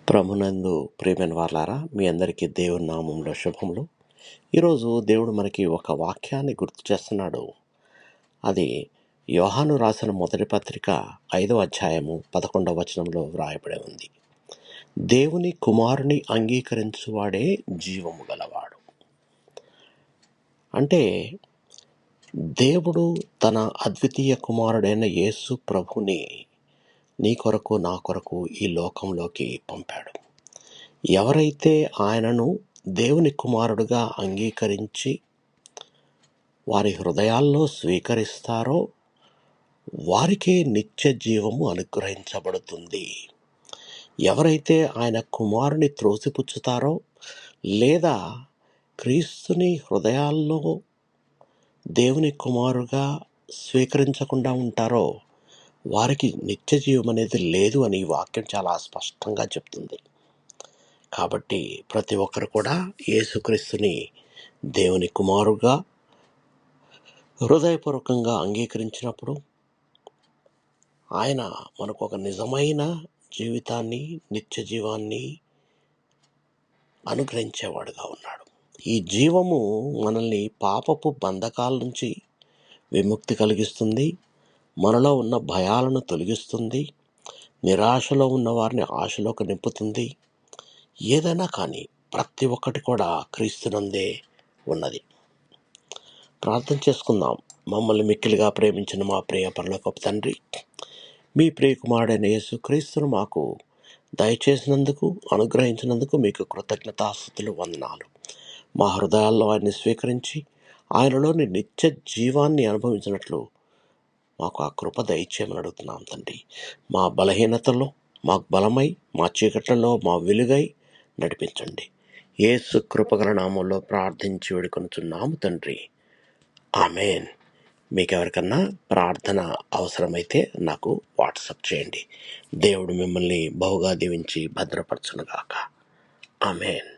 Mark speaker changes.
Speaker 1: ప్రభునందు ప్రియమైన వారలారా, మీ అందరికీ దేవుని నామంలో శుభములు. ఈరోజు దేవుడు మనకి ఒక వాక్యాన్ని గుర్తు చేస్తున్నాడు. అది యోహాను రాసిన మొదటి పత్రిక 5వ అధ్యాయము 11వ వచనంలో వ్రాయబడి ఉంది. దేవుని కుమారుని అంగీకరించువాడే జీవము గలవాడు. అంటే దేవుడు తన అద్వితీయ కుమారుడైన యేసు ప్రభుని నీ కొరకు నా కొరకు ఈ లోకంలోకి పంపాడు. ఎవరైతే ఆయనను దేవుని కుమారుడుగా అంగీకరించి వారి హృదయాల్లో స్వీకరిస్తారో వారికే నిత్య జీవము అనుగ్రహించబడుతుంది. ఎవరైతే ఆయన కుమారుని త్రోసిపుచ్చుతారో లేదా క్రీస్తుని హృదయాల్లో దేవుని కుమారుగా స్వీకరించకుండా ఉంటారో వారికి నిత్య జీవం అనేది లేదు అని ఈ వాక్యం చాలా స్పష్టంగా చెప్తుంది. కాబట్టి ప్రతి ఒక్కరు కూడా యేసుక్రీస్తుని దేవుని కుమారుగా హృదయపూర్వకంగా అంగీకరించినప్పుడు ఆయన మనకు ఒక నిజమైన జీవితాన్ని, నిత్య జీవాన్ని అనుగ్రహించేవాడుగా ఉన్నాడు. ఈ జీవము మనల్ని పాపపు బంధకాల నుంచి విముక్తి కలిగిస్తుంది, మనలో ఉన్న భయాలను తొలగిస్తుంది, నిరాశలో ఉన్న వారిని ఆశలోకి నింపుతుంది. ఏదైనా కానీ ప్రతి ఒక్కటి కూడా క్రీస్తునందే ఉన్నది. ప్రార్థన చేసుకుందాం. మమ్మల్ని మిక్కిలిగా ప్రేమించిన మా ప్రియ పరలోకపు తండ్రి, మీ ప్రియ కుమారుడైన యేసుక్రీస్తును మాకు దయచేసినందుకు, అనుగ్రహించినందుకు మీకు కృతజ్ఞతాస్తుతులు, వందనాలు. మా హృదయాల్లో ఆయన్ని స్వీకరించి ఆయనలోని నిత్య జీవాన్ని అనుభవించినట్లు మాకు ఆ కృప దయచేయమని అడుగుతున్నాం తండ్రి. మా బలహీనతల్లో మాకు బలమై, మా చీకట్లలో మా వెలుగై నడిపించండి. యేసు కృపగల నామంలో ప్రార్థించి వేడుకొనుచున్నాము తండ్రి. ఆమేన్. మీకెవరికన్నా ప్రార్థన అవసరమైతే నాకు వాట్సాప్ చేయండి. దేవుడు మిమ్మల్ని బహుగా దీవించి భద్రపరచునుగాక. ఆమేన్.